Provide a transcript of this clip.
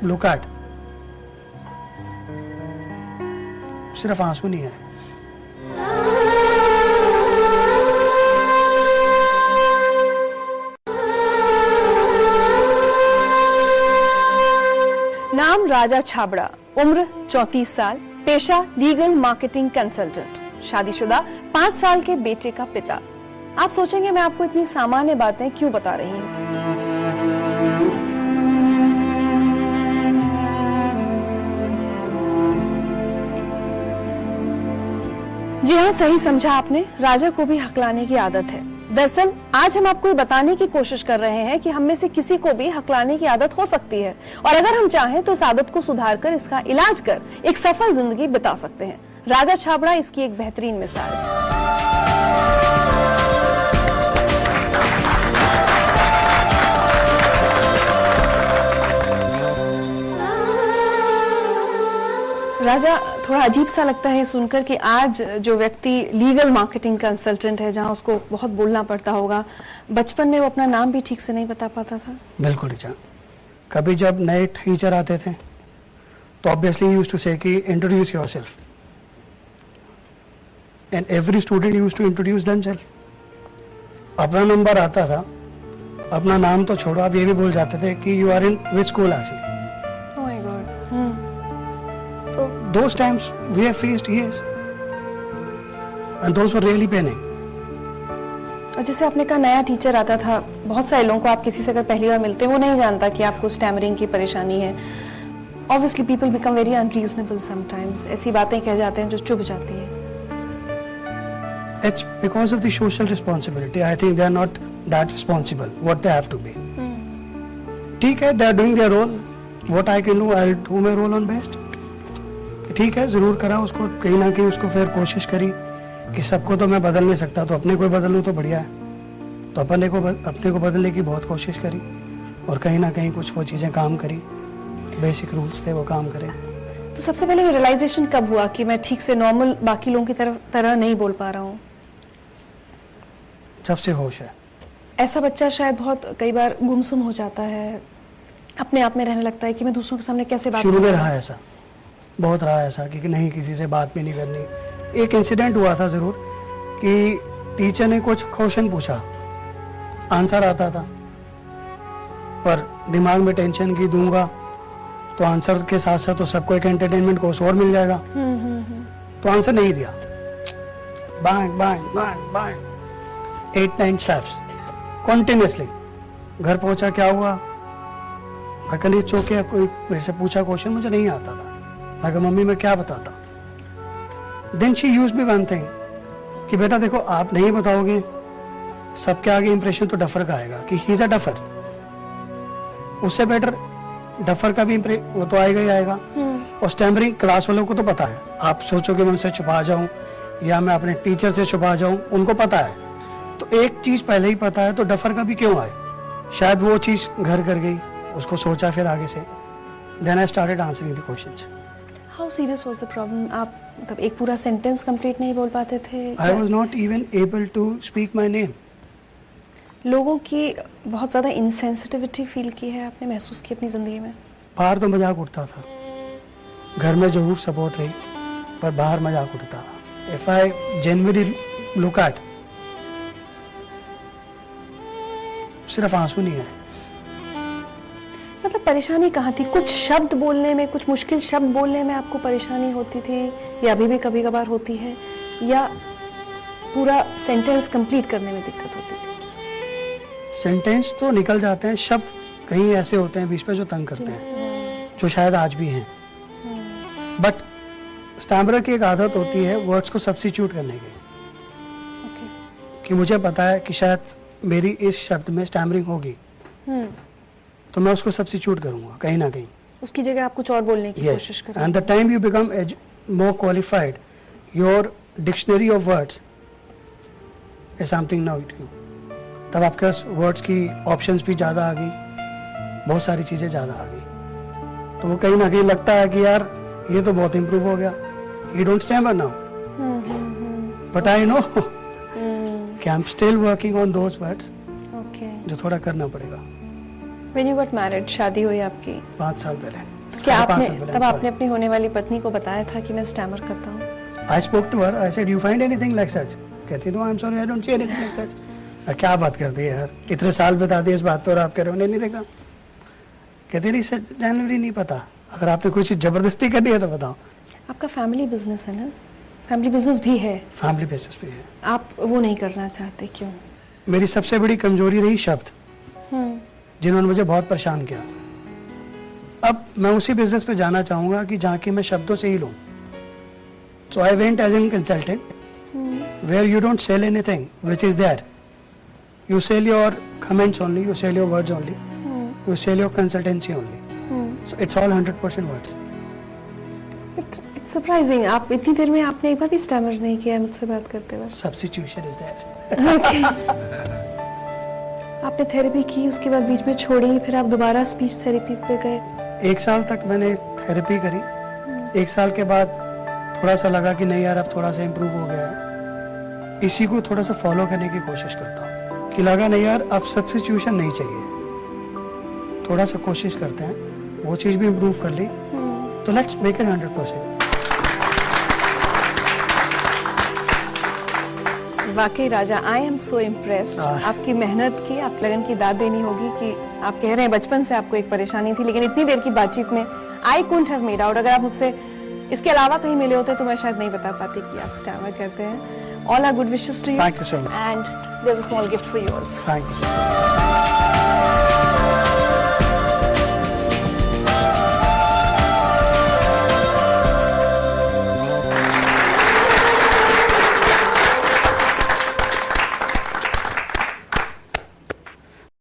Look at, सिर्फ आंसू नहीं है। नाम राजा छाबड़ा, उम्र 34 साल, पेशा लीगल मार्केटिंग कंसल्टेंट, शादीशुदा, 5 साल के बेटे का पिता। आप सोचेंगे मैं आपको इतनी सामान्य बातें क्यों बता रही हूँ। जी हाँ, सही समझा आपने, राजा को भी हकलाने की आदत है। दरअसल आज हम आपको बताने की कोशिश कर रहे हैं कि हम में से किसी को भी हकलाने की आदत हो सकती है और अगर हम चाहें तो इस आदत को सुधार कर इसका इलाज कर एक सफल जिंदगी बिता सकते हैं। राजा छाबड़ा इसकी एक बेहतरीन मिसाल है। राजा, थोड़ा अजीब सा लगता है सुनकर कि आज जो व्यक्ति लीगल मार्केटिंग कंसल्टेंट है, जहां उसको बहुत बोलना पड़ता होगा, बचपन में वो अपना नाम भी ठीक से नहीं बता पाता था। बिल्कुल टीचर, कभी जब नए टीचर आते थे तो ऑब्वियसली यूज्ड टू से कि introduce yourself and every student used to introduce themselves. अपना नंबर आता था, अपना नाम तो छोड़ो, आप ये भी बोल जाते थे कि you are in which school actually. Those times we have faced years and those were really paining. और जैसे आपने कहा नया टीचर आता था, बहुत सारे लोगों को आप किसी से अगर पहली बार मिलते हैं वो नहीं जानता कि आपको स्टैमरिंग की परेशानी है। Obviously people become very unreasonable sometimes, ऐसी बातें कह जाते हैं जो चुभ जाती है। It's because of the social responsibility. I think they are not that responsible what they have to be. ठीक है, they are doing their role. What I can do, I'll do my role on best. ठीक है, जरूर करा उसको, कहीं ना कहीं उसको फिर कोशिश करी कि सबको तो मैं बदल नहीं सकता, तो अपने को बदल लूँ तो बढ़िया है। तो अपने को बदलने की बहुत कोशिश करी और कहीं ना कहीं कुछ वो चीज़ें काम करी, बेसिक रूल्स थे वो काम करे। तो सबसे पहले रियलाइजेशन कब हुआ कि मैं ठीक से नॉर्मल बाकी लोगों की तरह नहीं बोल पा रहा हूँ? जब से होश है। ऐसा बच्चा शायद बहुत कई बार गुमसुम हो जाता है, अपने आप में रहने लगता है कि मैं दूसरों के सामने कैसे बात शुरू में रहा ऐसा, बहुत रहा ऐसा कि नहीं किसी से बात भी नहीं करनी। एक इंसिडेंट हुआ था ज़रूर कि टीचर ने कुछ क्वेश्चन पूछा, आंसर आता था पर दिमाग में टेंशन की दूंगा तो आंसर के साथ साथ तो सबको एक एंटरटेनमेंट कोर्स और मिल जाएगा। तो आंसर नहीं दिया, bang bang bang bang 8-9 steps continuously. घर पहुंचा, क्या हुआ, मैं कल चौके कोई मेरे से पूछा क्वेश्चन, मुझे नहीं आता था। मैं कहा मम्मी मैं क्या बताता। Then she used me one thing कि बेटा देखो आप नहीं बताओगे, सबके आगे इंप्रेशन तो डफर का आएगा कि ही इज अ डफर। उससे बेटर डफर का भी वो तो आएगा ही आएगा। और स्टैमरिंग क्लास वालों को तो पता है, आप सोचोगे मैं उनसे छुपा जाऊं या मैं अपने टीचर से छुपा जाऊं, उनको पता है। तो एक चीज पहले ही पता है तो डफर का भी क्यों आए। शायद वो चीज घर कर गई, उसको सोचा फिर आगे से। Then I started answering the questions. How serious was the problem? आप मतलब एक पूरा सेंटेंस कंप्लीट नहीं बोल पाते थे? I was not even able to speak my name. लोगों की बहुत ज़्यादा इंसेंसिटिविटी फील की है आपने, महसूस की अपनी ज़िंदगी में? बाहर तो मजाक उड़ता था, घर में जरूर सपोर्ट रही, पर बाहर मजाक उड़ता था। If I genuinely look at, सिर्फ आंसू नहीं है। मतलब परेशानी कहाँ थी? कुछ शब्द बोलने में, कुछ मुश्किल शब्द बोलने में आपको परेशानी होती थी या अभी भी कभी कभार होती है, या पूरा सेंटेंस कंप्लीट करने में दिक्कत होती थी? सेंटेंस तो निकल जाते हैं, शब्द कहीं ऐसे होते हैं बीच पे जो तंग करते हैं, जो शायद आज भी हैं। बट स्टैमरर की एक आदत होती है वर्ड्स को सब्स्टिट्यूट करने की। कि मुझे पता है कि शायद मेरी इस शब्द में स्टैमरिंग होगी, तो मैं उसको सब्स्टिट्यूट करूंगा कहीं ना कहीं, उसकी जगह आप कुछ और बोलने की कोशिश करें। And the time you become more qualified, your dictionary of words is something now it you. तब आपके पास वर्ड्स की ऑप्शंस भी ज़्यादा आ गई, बहुत सारी चीज़ें ज़्यादा आ गई, तो वो कहीं ना कहीं लगता है कि यार ये तो बहुत इम्प्रूव हो गया। You don't stammer now, but I know कि I am still working on those words, जो थोड़ा करना पड़ेगा। When you got married, शादी हुई आपकी, 5 साल पहले। क्या 5 आपने साल पहले, तब I'm आपने sorry. अपनी होने वाली पत्नी को बताया था कि मैं स्टैमर करता हूँ? I spoke to her. I said, "You find anything like such?" कहती no, I'm sorry, I don't see anything like such. क्या बात करती है यार? इतने साल बता दिए इस बात पर और आप कह रहे हो नहीं देखा? कहती नहीं सर, जनवरी नहीं पता। अगर आपने कोई चीज जबरदस्ती करनी है तो बताओ। आपका फैमिली बिजनेस है ना? फैमिली बिजनेस भी है, फैमिली बेसिस पे है। आप वो नहीं करना चाहते क्यों? मेरी सबसे बड़ी कमजोरी रही शब्द, जिन्होंने मुझे बहुत परेशान किया। अब मैं उसी बिजनेस पे जाना चाहूंगा कि जहाँ की मैं शब्दों से ही लूँ। So I went as a consultant, where you don't sell anything which is there. You sell your comments only, you sell your words only, you sell your consultancy only. So it's all 100% words. It's surprising. आप इतनी देर में आपने एक बार भी stammer नहीं किया मुझसे बात करते वक्त। Substitution is there. आपने थेरेपी की, उसके बाद बीच में छोड़ी, फिर आप दोबारा स्पीच थेरेपी पे गए। 1 साल तक मैंने थेरेपी करी। 1 साल के बाद थोड़ा सा लगा कि नहीं यार अब थोड़ा सा इम्प्रूव हो गया है, इसी को थोड़ा सा फॉलो करने की कोशिश करता हूँ। कि लगा नहीं यार अब सब्स्टिट्यूशन नहीं चाहिए, थोड़ा सा कोशिश करते हैं, वो चीज़ भी इम्प्रूव कर ली तो लेट्स मेक इट 100%। वाकई राजा, आई एम सो इम्प्रेस्ड। आपकी मेहनत की, आप लगन की दाद देनी होगी कि आप कह रहे हैं बचपन से आपको एक परेशानी थी, लेकिन इतनी देर की बातचीट में I couldn't have made out. अगर आप मुझसे इसके अलावा कहीं मिले होते तो मैं शायद नहीं बता पाती कि आप स्टैमर करते हैं। All are good wishes to you. Thank you so much. And there is a small gift for you also. Thank you.